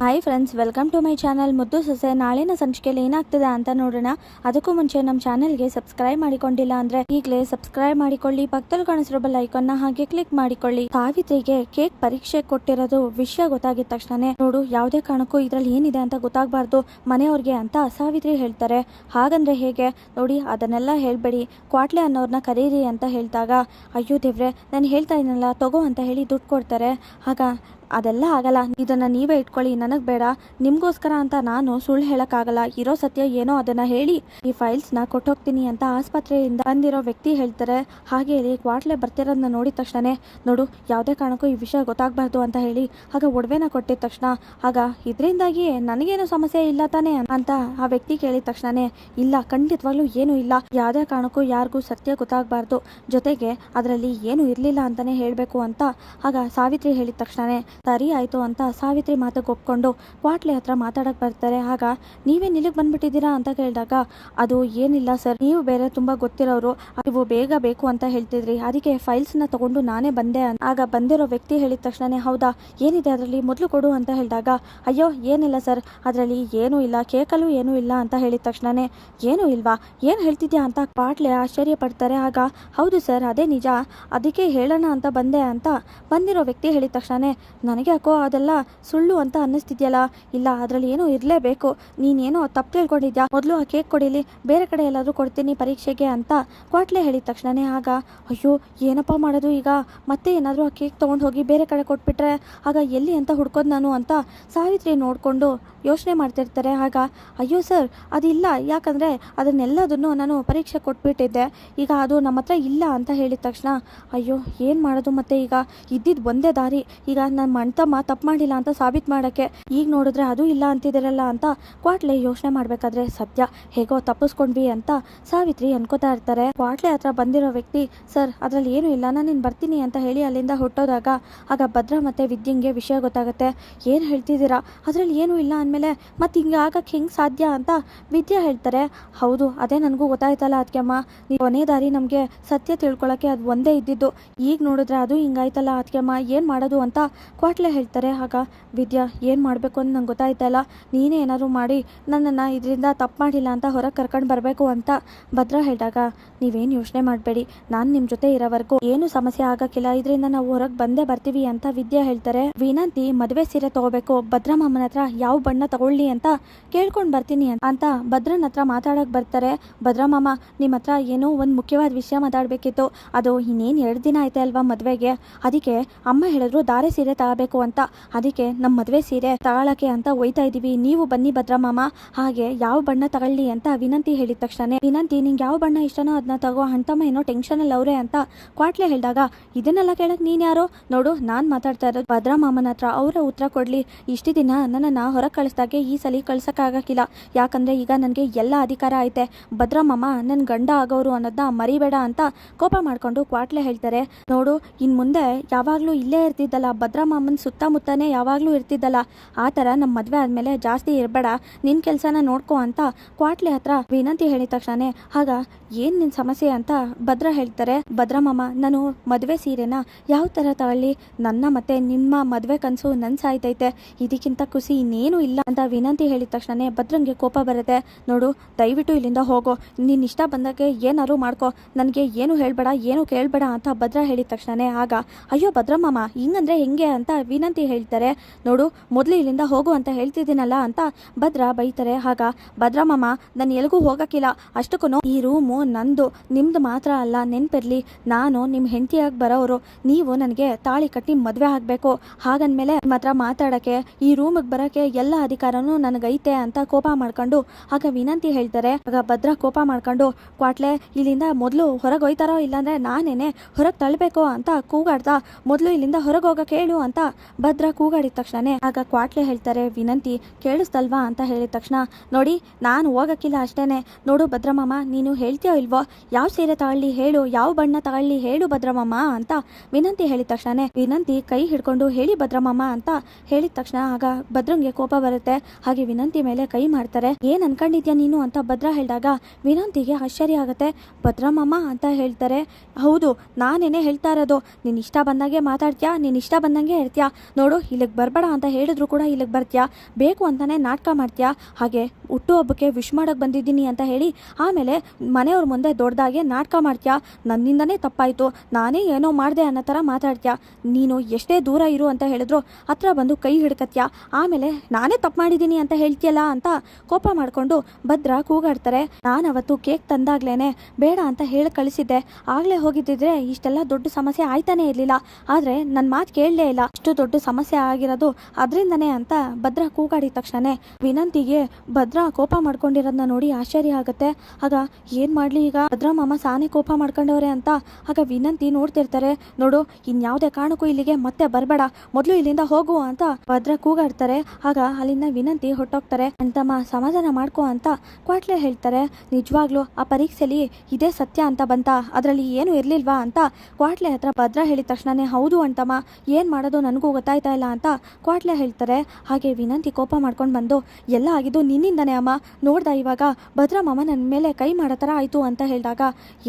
Hi friends, welcome to my channel. Muddu Sose ನಾಳಿನ ಸಂಚಿಕೆಯಲ್ಲಿ ಏನಾಗ್ತದೆ ಅಂತ ನೋಡೋಣ. ಅದಕ್ಕೂ ಮುಂಚೆ ನಮ್ಮ ಚಾನಲ್ಗೆ ಸಬ್ಸ್ಕ್ರೈಬ್ ಮಾಡಿಕೊಂಡಿಲ್ಲ ಅಂದ್ರೆ ಈಗಲೇ ಸಬ್ಸ್ಕ್ರೈಬ್ ಮಾಡಿಕೊಳ್ಳಿ. ಪಕ್ಕದಲ್ಲಿ ಕಾಣಿಸಿರೋ ಬೆಲ್ ಐಕಾನ್ನ ಹಾಗೆ ಕ್ಲಿಕ್ ಮಾಡಿಕೊಳ್ಳಿ. ಸಾವಿತ್ರಿಗೆ ಕೇಕ್ ಪರೀಕ್ಷೆ ಕೊಟ್ಟಿರೋದು ವಿಷಯ ಗೊತ್ತಾಗಿದ ತಕ್ಷಣ ನೋಡು, ಯಾವುದೇ ಕಾರಣಕ್ಕೂ ಇದ್ರಲ್ಲಿ ಏನಿದೆ ಅಂತ ಗೊತ್ತಾಗಬಾರ್ದು ಮನೆಯವ್ರಿಗೆ ಅಂತ ಸಾವಿತ್ರಿ ಹೇಳ್ತಾರೆ. ಹಾಗಂದ್ರೆ ಹೇಗೆ ನೋಡಿ, ಅದನ್ನೆಲ್ಲ ಹೇಳ್ಬೇಡಿ, ಕ್ವಾಟ್ಲೆ ಅನ್ನೋರ್ನ ಕರೀರಿ ಅಂತ ಹೇಳಿದಾಗ, ಅಯ್ಯೋ ದೇವ್ರೆ, ನಾನು ಹೇಳ್ತಾ ಇದ್ದೀನಲ್ಲ ತಗೋ ಅಂತ ಹೇಳಿ ದುಡ್ಡು ಕೊಡ್ತಾರೆ. ಆಗ ಅದೆಲ್ಲ ಆಗಲ್ಲ, ಇದನ್ನ ನೀವೇ ಇಟ್ಕೊಳ್ಳಿ, ನನಗೆ ಬೇಡ, ನಿಮ್ಗೋಸ್ಕರ ಅಂತ ನಾನು ಸುಳ್ಳು ಹೇಳಕ್ಕಾಗಲ್ಲ, ಇರೋ ಸತ್ಯ ಏನೋ ಅದನ್ನ ಹೇಳಿ ಈ ಫೈಲ್ಸ್ನ ಕೊಟ್ಟೋಗ್ತೀನಿ ಅಂತ ಆಸ್ಪತ್ರೆಯಿಂದ ಬಂದಿರೋ ವ್ಯಕ್ತಿ ಹೇಳ್ತಾರೆ. ಹಾಗೆ ಹೇಳಿ ಕ್ವಾಟ್ಲೆ ಬರ್ತಿರೋದನ್ನ ನೋಡಿದ ತಕ್ಷಣ, ನೋಡು, ಯಾವುದೇ ಕಾರಣಕ್ಕೂ ಈ ವಿಷಯ ಗೊತ್ತಾಗಬಾರ್ದು ಅಂತ ಹೇಳಿ ಆಗ ಒಡವೆನ ಕೊಟ್ಟಿದ ತಕ್ಷಣ, ಆಗ ಇದರಿಂದಾಗಿ ನನಗೇನು ಸಮಸ್ಯೆ ಇಲ್ಲ ತಾನೆ ಅಂತ ಆ ವ್ಯಕ್ತಿ ಕೇಳಿದ ತಕ್ಷಣ, ಇಲ್ಲ, ಖಂಡಿತವಾಗ್ಲೂ ಏನು ಇಲ್ಲ, ಯಾವುದೇ ಕಾರಣಕ್ಕೂ ಯಾರಿಗೂ ಸತ್ಯ ಗೊತ್ತಾಗಬಾರ್ದು, ಜೊತೆಗೆ ಅದರಲ್ಲಿ ಏನು ಇರಲಿಲ್ಲ ಅಂತಾನೆ ಹೇಳಬೇಕು ಅಂತ ಆಗ ಸಾವಿತ್ರಿ ಹೇಳಿದ ತಕ್ಷಣ ಸರಿ ಆಯ್ತು ಅಂತ ಸಾವಿತ್ರಿ ಮಾತಿಗೆ ಒಪ್ಕೊಂಡು ಕ್ವಾಟ್ಲೆ ಹತ್ರ ಮಾತಾಡಕ್ ಬರ್ತಾರೆ. ಆಗ ನೀವೇ ನಿಲ್ಲಿಗೆ ಬಂದ್ಬಿಟ್ಟಿದ್ದೀರಾ ಅಂತ ಕೇಳಿದಾಗ, ಅದು ಏನಿಲ್ಲ ಸರ್, ನೀವು ಬೇರೆ ತುಂಬಾ ಗೊತ್ತಿರೋರು, ನೀವು ಬೇಗ ಬೇಕು ಅಂತ ಹೇಳ್ತಿದ್ರಿ, ಅದಕ್ಕೆ ಫೈಲ್ಸ್ ನ ತಗೊಂಡು ನಾನೇ ಬಂದೆ. ಆಗ ಬಂದಿರೋ ವ್ಯಕ್ತಿ ಹೇಳಿದ ತಕ್ಷಣ, ಹೌದಾ, ಏನಿದೆ ಅದರಲ್ಲಿ, ಮೊದಲು ಕೊಡು ಅಂತ ಹೇಳಿದಾಗ, ಅಯ್ಯೋ ಏನಿಲ್ಲ ಸರ್, ಅದರಲ್ಲಿ ಏನೂ ಇಲ್ಲ, ಕೇಕಲ್ಲೂ ಏನೂ ಇಲ್ಲ ಅಂತ ಹೇಳಿದ ತಕ್ಷಣ, ಏನೂ ಇಲ್ವಾ, ಏನು ಹೇಳ್ತಿದ್ಯಾ ಅಂತ ಕ್ವಾಟ್ಲೆ ಆಶ್ಚರ್ಯ ಪಡ್ತಾರೆ. ಆಗ ಹೌದು ಸರ್, ಅದೇ ನಿಜ, ಅದಕ್ಕೆ ಹೇಳೋಣ ಅಂತ ಬಂದೆ ಅಂತ ಬಂದಿರೋ ವ್ಯಕ್ತಿ ಹೇಳಿದ ತಕ್ಷಣ, ನನಗೆ ಯಾಕೋ ಅದೆಲ್ಲ ಸುಳ್ಳು ಅಂತ ಅನ್ನಿಸ್ತಿದ್ಯಲ್ಲ, ಇಲ್ಲ, ಅದರಲ್ಲಿ ಏನೋ ಇರಲೇಬೇಕು, ನೀನೇನೋ ತಪ್ಪು ತಿಳ್ಕೊಂಡಿದ್ಯಾ, ಮೊದಲು ಆ ಕೇಕ್ ಕೊಡಿಲಿ, ಬೇರೆ ಕಡೆ ಎಲ್ಲಾದರೂ ಕೊಡ್ತೀನಿ ಪರೀಕ್ಷೆಗೆ ಅಂತ ಕ್ವಾಟ್ಲೆ ಹೇಳಿದ ತಕ್ಷಣ, ಆಗ ಅಯ್ಯೋ ಏನಪ್ಪ ಮಾಡೋದು ಈಗ, ಮತ್ತೆ ಏನಾದರೂ ಆ ಕೇಕ್ ತೊಗೊಂಡು ಹೋಗಿ ಬೇರೆ ಕಡೆ ಕೊಟ್ಬಿಟ್ರೆ ಆಗ ಎಲ್ಲಿ ಅಂತ ಹುಡ್ಕೋದು ನಾನು ಅಂತ ಸಾವಿತ್ರಿ ನೋಡಿಕೊಂಡು ಯೋಚನೆ ಮಾಡ್ತಿರ್ತಾರೆ. ಆಗ ಅಯ್ಯೋ ಸರ್, ಅದಿಲ್ಲ, ಯಾಕಂದರೆ ಅದನ್ನೆಲ್ಲದನ್ನು ನಾನು ಪರೀಕ್ಷೆ ಕೊಟ್ಬಿಟ್ಟಿದ್ದೆ, ಈಗ ಅದು ನಮ್ಮ ಹತ್ರ ಇಲ್ಲ ಅಂತ ಹೇಳಿದ ತಕ್ಷಣ, ಅಯ್ಯೋ ಏನು ಮಾಡೋದು, ಮತ್ತೆ ಈಗ ಇದ್ದಿದ್ದು ಒಂದೇ ದಾರಿ, ಈಗ ನನ್ನ ಮಣ್ತಮ್ಮ ತಪ್ಪು ಮಾಡಿಲ್ಲ ಅಂತ ಸಾಬೀತು ಮಾಡೋಕ್ಕೆ, ಈಗ ನೋಡಿದ್ರೆ ಅದು ಇಲ್ಲ ಅಂತಿದ್ದೀರಲ್ಲ ಅಂತ ಕ್ವಾಟ್ಲೆ ಯೋಚನೆ ಮಾಡಬೇಕಾದ್ರೆ, ಸದ್ಯ ಹೇಗೋ ತಪ್ಪಿಸ್ಕೊಂಡ್ವಿ ಅಂತ ಸಾವಿತ್ರಿ ಅನ್ಕೋತಾ ಇರ್ತಾರೆ. ಕ್ವಾಟ್ಲೆ ಹತ್ರ ಬಂದಿರೋ ವ್ಯಕ್ತಿ, ಸರ್ ಅದರಲ್ಲಿ ಏನೂ ಇಲ್ಲ, ನಾನು ಇನ್ನು ಬರ್ತೀನಿ ಅಂತ ಹೇಳಿ ಅಲ್ಲಿಂದ ಹೊಟ್ಟೋದಾಗ, ಆಗ ಭದ್ರ ಮತ್ತು ವಿದ್ಯಂಗೆ ವಿಷಯ ಗೊತ್ತಾಗುತ್ತೆ. ಏನು ಹೇಳ್ತಿದ್ದೀರಾ, ಅದರಲ್ಲಿ ಏನೂ ಇಲ್ಲ ಅಂದಮೇಲೆ ಮತ್ತೆ ಹಿಂಗೆ ಆಗಕ್ಕೆ ಹೆಂಗೆ ಸಾಧ್ಯ ಅಂತ ವಿದ್ಯಾ ಹೇಳ್ತಾರೆ. ಹೌದು, ಅದೇ ನನಗೂ ಗೊತ್ತಾಯ್ತಲ್ಲ ಅದಕ್ಕೆಮ್ಮ, ಕೊನೆ ದಾರಿ ನಮಗೆ ಸತ್ಯ ತಿಳ್ಕೊಳ್ಳೋಕ್ಕೆ ಅದು ಒಂದೇ ಇದ್ದಿದ್ದು, ಈಗ ನೋಡಿದ್ರೆ ಅದು ಹಿಂಗಾಯ್ತಲ್ಲ ಅದಕ್ಕೆಮ್ಮ, ಏನು ಮಾಡೋದು ಅಂತ ಕ್ವಾಟ್ಲೆ ಹೇಳ್ತಾರೆ. ಆಗ ವಿದ್ಯಾ, ಏನು ಮಾಡಬೇಕು ಅಂತ ನಂಗೆ ಗೊತ್ತಾಯ್ತಲ್ಲ, ನೀನೇ ಏನಾದರೂ ಮಾಡಿ ನನ್ನನ್ನು ಇದರಿಂದ ತಪ್ಪು ಮಾಡಿಲ್ಲ ಅಂತ ಹೊರಗೆ ಕರ್ಕೊಂಡು ಬರಬೇಕು ಅಂತ ಭದ್ರ ಹೇಳಿದಾಗ, ನೀವೇನು ಯೋಚನೆ ಮಾಡಬೇಡಿ, ನಾನು ನಿಮ್ಮ ಜೊತೆ ಇರೋವರೆಗೂ ಏನು ಸಮಸ್ಯೆ ಆಗಕ್ಕಿಲ್ಲ, ಇದರಿಂದ ನಾವು ಹೊರಗೆ ಬಂದೇ ಬರ್ತೀವಿ ಅಂತ ವಿದ್ಯಾ ಹೇಳ್ತಾರೆ. ವಿನಂತಿ ಮದುವೆ ಸೀರೆ ತಗೋಬೇಕು, ಭದ್ರ ಮಾಮನ ಹತ್ರ ಯಾವ ಬಣ್ಣ ತಗೊಳ್ಳಿ ಅಂತ ಕೇಳ್ಕೊಂಡು ಬರ್ತೀನಿ ಅಂತ ಭದ್ರನ ಹತ್ರ ಮಾತಾಡಕ್ ಬರ್ತಾರೆ. ಭದ್ರ ಮಾಮ, ನಿಮ್ಮ ಹತ್ರ ಏನೋ ಒಂದು ಮುಖ್ಯವಾದ ವಿಷಯ ಮಾತಾಡಬೇಕಿತ್ತು, ಅದು ಇನ್ನೇನು 2 ದಿನ ಆಯ್ತೆ ಅಲ್ವಾ ಮದುವೆಗೆ, ಅದಕ್ಕೆ ಅಮ್ಮ ಹೇಳಿದ್ರು ಧಾರೆ ಸೀರೆ ತಗೋಬೇಕು ಅಂತ, ಅದಕ್ಕೆ ನಮ್ಮ ಮದುವೆ ಸೀರೆ ತಗೊಳಕ್ಕೆ ಅಂತ ಒಯ್ತಾ ಇದೀವಿ, ನೀವು ಬನ್ನಿ ಭದ್ರ ಮಾಮ, ಹಾಗೆ ಯಾವ ಬಣ್ಣ ತಗೊಳ್ಳಿ ಅಂತ ವಿನಂತಿ ಹೇಳಿದ ತಕ್ಷಣ, ವಿನಂತಿ ನಿಂಗೆ ಯಾವ ಬಣ್ಣ ಇಷ್ಟನೋ ಅದನ್ನ ತಗೋ, ಅಂತಮ್ಮ ಏನೋ ಟೆನ್ಷನ್ ಅಲ್ಲಿ ಅವ್ರೆ ಅಂತ ಕ್ವಾಟ್ಲೆ ಹೇಳಿದಾಗ, ಇದನ್ನೆಲ್ಲ ಕೇಳಕ್ ನೀನ್ ಯಾರು, ನೋಡು ನಾನು ಮಾತಾಡ್ತಾ ಇರೋದು ಭದ್ರ ಮಾಮನ ಹತ್ರ, ಅವರ ಉತ್ತರ ಕೊಡ್ಲಿ, ಇಷ್ಟು ದಿನ ನನ್ನನ್ನು ಹೊರಗೆ ಕಳಿಸ್ದಾಗೆ ಈ ಸಲ ಕಳ್ಸೋಕ್ಕಾಗಕ್ಕಿಲ್ಲ, ಯಾಕಂದ್ರೆ ಈಗ ನನಗೆ ಎಲ್ಲ ಅಧಿಕಾರ ಐತೆ, ಭದ್ರ ಮಾಮ ನನ್ನ ಗಂಡ ಆಗೋರು ಅನ್ನೋದನ್ನ ಮರಿಬೇಡ ಅಂತ ಕೋಪ ಮಾಡ್ಕೊಂಡು ಕ್ವಾಟ್ಲೆ ಹೇಳ್ತಾರೆ. ನೋಡು, ಇನ್ ಮುಂದೆ ಯಾವಾಗ್ಲೂ ಇಲ್ಲೇ ಇರ್ತಿದ್ದಲ್ಲ, ಭದ್ರ ಮಾಮನ ಸುತ್ತಮುತ್ತನೇ ಯಾವಾಗ್ಲೂ ಇರ್ತಿದ್ದಲ್ಲ, ಆ ಥರ ನಮ್ಮ ಮದುವೆ ಆದಮೇಲೆ ಜಾಸ್ತಿ ಇರಬೇಡ, ನಿನ್ನ ಕೆಲಸನ ನೋಡ್ಕೊ ಅಂತ ಕ್ವಾಟ್ಲೆ ಹತ್ರ ವಿನಂತಿ ಹೇಳಿದ ತಕ್ಷಣ, ಆಗ ಏನು ನಿನ್ನ ಸಮಸ್ಯೆ ಅಂತ ಭದ್ರ ಹೇಳ್ತಾರೆ. ಭದ್ರ ಮಾಮ, ನಾನು ಮದುವೆ ಸೀರೆನ ಯಾವ ಥರ ತಗೊಳ್ಳಿ, ನನ್ನ ಮತ್ತೆ ನಿಮ್ಮ ಮದುವೆ ಕನಸು ನನ್ನ ಸಾಯ್ತೈತೆ, ಇದಕ್ಕಿಂತ ಖುಷಿ ಇನ್ನೇನು ಇಲ್ಲ ಅಂತ ವಿನಂತಿ ಹೇಳಿದ ತಕ್ಷಣ ಭದ್ರಂಗೆ ಕೋಪ ಬರುತ್ತೆ. ನೋಡು, ದಯವಿಟ್ಟು ಇಲ್ಲಿಂದ ಹೋಗೋ, ನಿನ್ನ ಇಷ್ಟ ಬಂದಾಗೆ ಏನಾರು ಮಾಡ್ಕೊ, ನನಗೆ ಏನು ಹೇಳ್ಬೇಡ, ಏನು ಕೇಳಬೇಡ ಅಂತ ಭದ್ರ ಹೇಳಿದ ತಕ್ಷಣ, ಆಗ ಅಯ್ಯೋ ಭದ್ರ ಮಾಮ ಹಿಂಗಂದ್ರೆ ಹೆಂಗೆ ಅಂತ ವಿನಂತಿ ಹೇಳ್ತಾರೆ. ನೋಡು, ಮೊದಲು ಇಲ್ಲಿಂದ ಹೋಗು ಅಂತ ಹೇಳ್ತಿದ್ದೀನಲ್ಲ ಅಂತ ಭದ್ರ ಬೈತಾರೆ. ಆಗ ಭದ್ರ ಮಾಮ, ನಾನು ಎಲ್ಗೂ ಹೋಗಕ್ಕಿಲ್ಲ, ಅಷ್ಟಕ್ಕೂ ಈ ರೂಮು ನಂದು, ನಿಮ್ದು ಮಾತ್ರ ಅಲ್ಲ, ನೆನ್ಪಿರ್ಲಿ, ನಾನು ನಿಮ್ಮ ಹೆಂಡತಿಯಾಗಿ ಬರೋರು, ನೀವು ನನಗೆ ತಾಳಿ ಕಟ್ಟಿ ಮದುವೆ ಆಗಬೇಕು, ಹಾಗಂದ್ಮೇಲೆ ನಿಮ್ಮ ಹತ್ರ ಮಾತಾಡೋಕ್ಕೆ, ಈ ರೂಮಿಗೆ ಬರೋಕ್ಕೆ ಎಲ್ಲ ಅಧಿಕಾರನೂ ನನಗೈತೆ ಅಂತ ಕೋಪ ಮಾಡ್ಕೊಂಡು ಆಗ ವಿನಂತಿ ಹೇಳ್ತಾರೆ. ಆಗ ಭದ್ರ ಕೋಪ ಮಾಡ್ಕೊಂಡು, ಕ್ವಾಟ್ಲೆ ಇಲ್ಲಿಂದ ಮೊದಲು ಹೊರಗೆ ಹೋಯ್ತಾರೋ ಇಲ್ಲಾಂದ್ರೆ ನಾನೇನೆ ಹೊರಗೆ ತಳ್ಳಬೇಕು ಅಂತ ಕೂಗಾಡ್ತಾ, ಮೊದಲು ಇಲ್ಲಿಂದ ಹೊರಗೆ ಹೋಗಕ್ಕೆ ಹೇಳು ಅಂತ ಭದ್ರ ಕೂಗಾಡಿದ ತಕ್ಷಣ ಆಗ ಕ್ವಾಟ್ಲೆ ಹೇಳ್ತಾರೆ, ವಿನಂತಿ ಕೇಳಿಸ್ತಲ್ವಾ ಅಂತ ಹೇಳಿದ ತಕ್ಷಣ, ನೋಡಿ, ನಾನು ಹೋಗಕ್ಕಿಲ್ಲ ಅಷ್ಟೇನೆ, ನೋಡು ಭದ್ರ ಮಾಮ, ನೀನು ಹೇಳ್ತೀಯೋ ಇಲ್ವೋ, ಯಾವ ಸೀರೆ ತಗೊಳ್ಳಿ ಹೇಳು, ಯಾವ ಬಣ್ಣ ತಗೊಳ್ಳಿ ಹೇಳು ಭದ್ರ ಮಾಮ ಅಂತ ವಿನಂತಿ ಹೇಳಿದ ತಕ್ಷಣ ವಿನಂತಿ ಕೈ ಹಿಡ್ಕೊಂಡು ಹೇಳಿ ಭದ್ರ ಮಾಮ ಅಂತ ಹೇಳಿದ ತಕ್ಷಣ ಆಗ ಭದ್ರಂಗೆ ಕೋಪ ಬರುತ್ತೆ. ಹಾಗೆ ವಿನಂತಿ ಮೇಲೆ ಕೈ ಮಾಡ್ತಾರೆ. ಏನ್ ಅನ್ಕೊಂಡಿದ್ಯಾ ನೀನು ಅಂತ ಭದ್ರ ಹೇಳಿದಾಗ ವಿನಂತಿಗೆ ಆಶ್ಚರ್ಯ ಆಗುತ್ತೆ. ಭದ್ರ ಮಾಮ ಅಂತ ಹೇಳ್ತಾರೆ. ಹೌದು, ನಾನೇನೆ ಹೇಳ್ತಾ ಇರೋದು, ನೀನ್ ಇಷ್ಟ ಬಂದಂಗೆ ಮಾತಾಡ್ತೀಯಾ, ನೀನ್ ಇಷ್ಟ ಬಂದಂಗೆ ಇರ್ತೀಯಾ, ನೋಡು ಇಲ್ಲಿಗೆ ಬರಬೇಡ ಅಂತ ಹೇಳಿದ್ರು ಕೂಡ ಇಲ್ಲಿಗೆ ಬರ್ತೀಯಾ, ಬೇಕು ಅಂತಾನೆ ನಾಟಕ ಮಾಡ್ತೀಯಾ, ಹಾಗೆ ಹುಟ್ಟುಹಬ್ಬಕ್ಕೆ ವಿಶ್ ಮಾಡೋಕ್ಕೆ ಬಂದಿದ್ದೀನಿ ಅಂತ ಹೇಳಿ ಆಮೇಲೆ ಮನೆಯವ್ರ ಮುಂದೆ ದೊಡ್ಡದಾಗೆ ನಾಟಕ ಮಾಡ್ತೀಯಾ, ನನ್ನಿಂದನೇ ತಪ್ಪಾಯಿತು, ನಾನೇ ಏನೋ ಮಾಡಿದೆ ಅನ್ನೋ ಥರ ಮಾತಾಡ್ತೀಯಾ, ನೀನು ಎಷ್ಟೇ ದೂರ ಇರು ಅಂತ ಹೇಳಿದ್ರು ಹತ್ರ ಬಂದು ಕೈ ಹಿಡ್ಕತ್ಯಾ, ಆಮೇಲೆ ನಾನೇ ತಪ್ಪು ಮಾಡಿದ್ದೀನಿ ಅಂತ ಹೇಳ್ತೀಯಲ್ಲ ಅಂತ ಕೋಪ ಮಾಡಿಕೊಂಡು ಭದ್ರ ಕೂಗಾಡ್ತಾರೆ. ನಾನು ಅವತ್ತು ಕೇಕ್ ತಂದಾಗ್ಲೇನೆ ಬೇಡ ಅಂತ ಹೇಳಿ ಕಳಿಸಿದ್ದೆ, ಆಗಲೇ ಹೋಗಿದ್ದಿದ್ರೆ ಇಷ್ಟೆಲ್ಲ ದೊಡ್ಡ ಸಮಸ್ಯೆ ಆಯ್ತಾನೆ ಇರಲಿಲ್ಲ, ಆದರೆ ನನ್ನ ಮಾತು ಕೇಳಲೇ ಇಲ್ಲ, ಇಷ್ಟು ದೊಡ್ಡ ಸಮಸ್ಯೆ ಆಗಿರೋದು ಅದರಿಂದನೇ ಅಂತ ಭದ್ರ ಕೂಗಾಡಿದ ತಕ್ಷಣ ವಿನಂತಿಗೆ ಭದ್ರ ಕೋಪ ಮಾಡ್ಕೊಂಡಿರೋದನ್ನ ನೋಡಿ ಆಶ್ಚರ್ಯ ಆಗುತ್ತೆ. ಆಗ ಏನು ಮಾಡಲಿ ಈಗ, ಭದ್ರ ಮಾಮ ಸಾನೆ ಕೋಪ ಮಾಡ್ಕೊಂಡವ್ರೆ ಅಂತ ಆಗ ವಿನಂತಿ ನೋಡ್ತಿರ್ತಾರೆ. ನೋಡು ಇನ್ಯಾವುದೇ ಕಾರಣಕ್ಕೂ ಇಲ್ಲಿಗೆ ಮತ್ತೆ ಬರಬೇಡ, ಮೊದಲು ಇಲ್ಲಿಂದ ಹೋಗು ಅಂತ ಭದ್ರ ಕೂಗಾಡ್ತಾರೆ. ಆಗ ಅಲ್ಲಿಂದ ವಿನಂತಿ ಹೊಟ್ಟೋಗ್ತಾರೆ. ಅಂತಮ್ಮ ಸಮಾಧಾನ ಮಾಡ್ಕೋ ಅಂತ ಕ್ವಾಟ್ಲೆ ಹೇಳ್ತಾರೆ. ನಿಜವಾಗ್ಲೂ ಆ ಪರೀಕ್ಷೆಯಲ್ಲಿ ಇದೇ ಸತ್ಯ ಅಂತ ಬಂತ, ಅದರಲ್ಲಿ ಏನು ಇರ್ಲಿಲ್ವಾ ಅಂತ ಕ್ವಾಟ್ಲೆ ಹತ್ರ ಭದ್ರ ಹೇಳಿದ ತಕ್ಷಣನೇ ಹೌದು ಅಂತಮ್ಮ, ಏನು ಮಾಡೋದು ನನಗೂ ಗೊತ್ತಾಯ್ತಾ ಇಲ್ಲ ಅಂತ ಕ್ವಾಟ್ಲೆ ಹೇಳ್ತಾರೆ. ಹಾಗೆ ವಿನಂತಿ ಕೋಪ ಮಾಡ್ಕೊಂಡು ಬಂದು ಎಲ್ಲ ಆಗಿದ್ದು ನಿನ್ನಿಂದನೇ ಅಮ್ಮ, ನೋಡ್ದ ಇವಾಗ ಭದ್ರ ಮಾಮ ನನ್ನ ಮೇಲೆ ಕೈ ಮಾಡೋ ಥರ ಆಯಿತು ಅಂತ ಹೇಳಿದಾಗ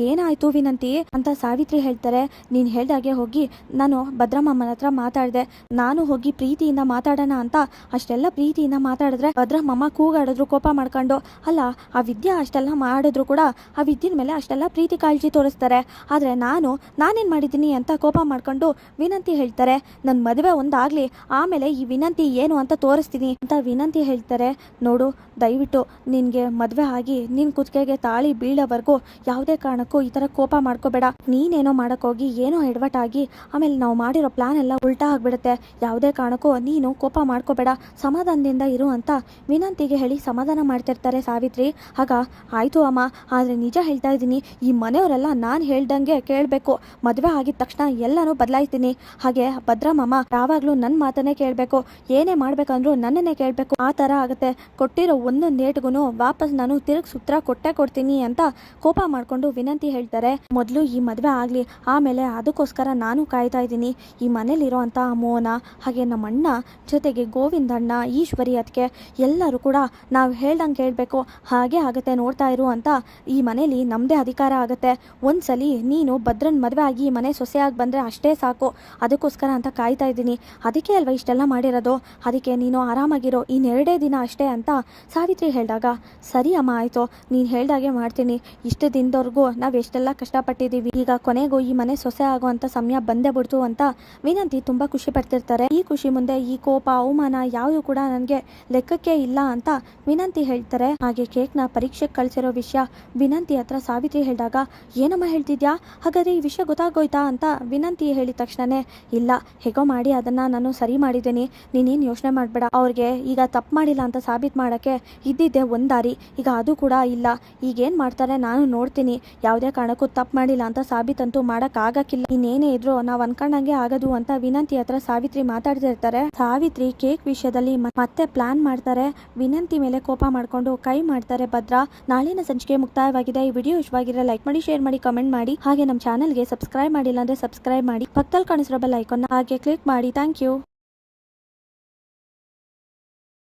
ಏನಾಯಿತು ವಿನಂತಿ ಅಂತ ಸಾವಿತ್ರಿ ಹೇಳ್ತಾರೆ. ನೀನು ಹೇಳ್ದಾಗೆ ಹೋಗಿ ನಾನು ಭದ್ರ ಮಾಮನ ಹತ್ರ ಮಾತಾಡಿದೆ, ನಾನು ಹೋಗಿ ಪ್ರೀತಿಯಿಂದ ಮಾತಾಡೋಣ ಅಂತ ಅಷ್ಟೆಲ್ಲ ಪ್ರೀತಿಯಿಂದ ಮಾತಾಡಿದ್ರೆ ಭದ್ರ ಮಾಮ ಕೂಗಾಡಿದ್ರು ಕೋಪ ಮಾಡ್ಕೊಂಡು. ಅಲ್ಲ ಆ ವಿದ್ಯಾ ಅಷ್ಟೆಲ್ಲ ಮಾಡಿದ್ರು ಕೂಡ ಆ ವಿದ್ಯೆನ ಮೇಲೆ ಅಷ್ಟೆಲ್ಲ ಪ್ರೀತಿ ಕಾಳಜಿ ತೋರಿಸ್ತಾರೆ, ಆದರೆ ನಾನೇನು ಮಾಡಿದ್ದೀನಿ ಅಂತ ಕೋಪ ಮಾಡ್ಕೊಂಡು ವಿನಂತಿ ಹೇಳ್ತಾರೆ. ನನ್ನ ಮದುವೆ ಒಂದಾಗಲಿ ಆಮೇಲೆ ಈ ವಿನಂತಿ ಏನು ಅಂತ ತೋರಿಸ್ತೀನಿ ಅಂತ ವಿನಂತಿ ಹೇಳ್ತಾರೆ. ನೋಡು ದಯವಿಟ್ಟು ನಿನಗೆ ಮದುವೆ ಆಗಿ ನಿನ್ನ ಕುತ್ತಿಗೆಗೆ ತಾಳಿ ಬೀಳೋವರೆಗೂ ಯಾವುದೇ ಕಾರಣಕ್ಕೂ ಈ ಥರ ಕೋಪ ಮಾಡ್ಕೋಬೇಡ, ನೀನೇನೋ ಮಾಡೋಕ್ಕೋಗಿ ಏನೋ ಎಡವಟ್ಟಾಗಿ ಆಮೇಲೆ ನಾವು ಮಾಡಿರೋ ಪ್ಲಾನ್ ಎಲ್ಲ ಉಲ್ಟಾ ಆಗಿಬಿಡುತ್ತೆ, ಯಾವುದೇ ಕಾರಣಕ್ಕೂ ನೀನು ಕೋಪ ಮಾಡ್ಕೋಬೇಡ, ಸಮಾಧಾನದಿಂದ ಇರು ಅಂತ ವಿನಂತಿಗೆ ಹೇಳಿ ಸಮಾಧಾನ ಮಾಡ್ತಿರ್ತಾರೆ ಸಾವಿತ್ರಿ. ಆಗ ಆಯಿತು ಅಮ್ಮ, ಆದರೆ ನಿಜ ಹೇಳ್ತಾ ಇದ್ದೀನಿ, ಈ ಮನೆಯವರೆಲ್ಲ ನಾನು ಹೇಳ್ದಂಗೆ ಕೇಳಬೇಕು, ಮದುವೆ ಆಗಿದ ತಕ್ಷಣ ಎಲ್ಲನೂ ಬದಲಾಯಿಸ್ತೀನಿ, ಹಾಗೆ ಭದ್ರ ಮಾಮ ಯಾವಾಗಲೂ ನನ್ನ ಮಾತನ್ನೇ ಕೇಳಬೇಕು, ಏನೇ ಮಾಡ್ಬೇಕಂದ್ರೂ ನನ್ನನ್ನೇ ಕೇಳಬೇಕು, ಆ ಥರ ಆಗುತ್ತೆ, ಕೊಟ್ಟಿರೋ ಒಂದೊಂದು ಏಟ್ಗೂ ವಾಪಸ್ ನಾನು ತಿರುಗಿ ಸೂತ್ರ ಕೊಡ್ತೀನಿ ಅಂತ ಕೋಪ ಮಾಡಿಕೊಂಡು ವಿನಂತಿ ಹೇಳ್ತಾರೆ. ಮೊದಲು ಈ ಮದುವೆ ಆಗಲಿ ಆಮೇಲೆ ಅದಕ್ಕೋಸ್ಕರ ನಾನು ಕಾಯ್ತಾ ಇದ್ದೀನಿ, ಈ ಮನೇಲಿರೋ ಅಂಥ ಮೋನ ಹಾಗೆ ನಮ್ಮ ಅಣ್ಣ ಜೊತೆಗೆ ಗೋವಿಂದಣ್ಣ ಈಶ್ವರಿ ಅದಕ್ಕೆ ಎಲ್ಲರೂ ಕೂಡ ನಾವು ಹೇಳ್ದಂಗೆ ಕೇಳಬೇಕು, ಹಾಗೆ ಆಗುತ್ತೆ ನೋಡ್ತಾ ಇರು ಅಂತ ಈ ಮನೇಲಿ ನಮ್ಮದೇ ಅಧಿಕಾರ ಆಗುತ್ತೆ, ಒಂದ್ಸಲಿ ನೀನು ಭದ್ರನ್ ಮದುವೆ ಆಗಿ ಈ ಮನೆ ಸೊಸೆಯಾಗಿ ಬಂದರೆ ಅಷ್ಟೇ ಸಾಕು, ಅದಕ್ಕೋಸ್ಕರ ಅಂತ ಕಾಯ್ತಾ ಇದ್ದೀನಿ, ಅದಕ್ಕೆ ಅಲ್ವಾ ಇಷ್ಟೆಲ್ಲ ಮಾಡಿರೋದು, ಅದಕ್ಕೆ ನೀನು ಆರಾಮಾಗಿರೋ ಇನ್ನೆರಡೇ ದಿನ ಅಷ್ಟೇ ಅಂತ ಸಾವಿತ್ರಿ ಹೇಳಿದಾಗ ಸರಿ ಅಮ್ಮ ಆಯಿತು, ನೀನು ಹೇಳ್ದಾಗೆ ಮಾಡ್ತೀನಿ, ಇಷ್ಟು ದಿನದವರೆಗೂ ನಾವು ಎಷ್ಟೆಲ್ಲ ಕಷ್ಟಪಟ್ಟಿದ್ದೀವಿ, ಈಗ ಕೊನೆಗೂ ಈ ಮನೆ ಸೊಸೆ ಆಗುವಂಥ ಸಮಯ ಬಂದೇ ಬಿಡ್ತು ಅಂತ ವಿನಂತಿ ತುಂಬ ಖುಷಿ ಪಡ್ತಿರ್ತಾರೆ. ಈ ಖುಷಿ ಮುಂದೆ ಈ ಕೋಪ ಅವಮಾನ ಯಾವುದು ಕೂಡ ನನಗೆ ಲೆಕ್ಕಕ್ಕೆ ಇಲ್ಲ ಅಂತ ವಿನಂತಿ ಹೇಳ್ತಾರೆ. ಹಾಗೆ ಕೇಕ್ನ ಪರೀಕ್ಷೆಗೆ ಕಳಿಸಿರೋ ವಿಷಯ ವಿನಂತಿ ಹತ್ರ ಸಾವಿತ್ರಿ ಹೇಳಿದಾಗ ಏನಮ್ಮ ಹೇಳ್ತಿದ್ಯಾ, ಹಾಗಾದರೆ ಈ ವಿಷಯ ಗೊತ್ತಾಗೋಯ್ತಾ ಅಂತ ವಿನಂತಿ ಹೇಳಿದ ತಕ್ಷಣನೇ ಇಲ್ಲ ಹೇಗೋ ಮಾಡಿ ಅದನ್ನು ನಾನು ಸರಿ ಮಾಡಿದ್ದೀನಿ, ನೀನೇನು ಯೋಚನೆ ಮಾಡಬೇಡ, ಅವ್ರಿಗೆ ಈಗ ತಪ್ಪು ಮಾಡಿಲ್ಲ ಅಂತ ಸಾಬೀತು ಮಾಡೋಕ್ಕೆ ಇದ್ದಿದ್ದೆ ಒಂದು ದಾರಿ, ಈಗ ಅದು ಕೂಡ ಇಲ್ಲ, ಈಗೇನು ಮಾಡ್ತಾರೆ ನಾನು ನೋಡ್ತೀನಿ, ಯಾವುದೇ ಕಾರಣಕ್ಕೂ ತಪ್ಪು ಮಾಡಿಲ್ಲ ಅಂತ ಸಾಬೀತಂತೂ ಮಾಡೋಕ್ಕಾಗಕ್ಕಿಲ್ಲ, ಇನ್ನೇನೇ ಇದ್ರು ನಾವು ಅನ್ಕೊಂಡಂಗೆ ಆಗೋದು ಅಂತ ವಿನಂತಿ ಹತ್ರ ಸಾವಿತ್ರಿ ಮಾತಾಡ್ತಿರ್ತಾರೆ. ಸಾವಿತ್ರಿ ಕೇಕ್ ವಿಷಯದಲ್ಲಿ ಮತ್ತೆ ಪ್ಲಾನ್ ಮಾಡ್ತಾರೆ, ವಿನಂತಿ ಮೇಲೆ ಕೋಪ ಮಾಡ್ಕೊಂಡು ಕೈ ಮಾಡ್ತಾರೆ ಭದ್ರ. ನಾಳಿನ ಸಂಚಿಕೆ ಮುಕ್ತಾಯವಾಗಿದೆ. ಈ ವಿಡಿಯೋ ಇಷ್ಟವಾಗಿದ್ರೆ ಲೈಕ್ ಮಾಡಿ, ಶೇರ್ ಮಾಡಿ, ಕಮೆಂಟ್ ಮಾಡಿ, ಹಾಗೆ ನಮ್ಮ ಚಾನಲ್ಗೆ ಸಬ್ಸ್ಕ್ರೈಬ್ ಮಾಡಿಲ್ಲ ಅಂದ್ರೆ ಸಬ್ಸ್ಕ್ರೈಬ್ ಮಾಡಿ, ಪಕ್ಕದಲ್ಲಿ ಕಾಣಿಸಿರೋ ಬೆಲ್ ಐಕಾನ್ ಹಾಗೆ ಕ್ಲಿಕ್ ಮಾಡಿ. Thank you.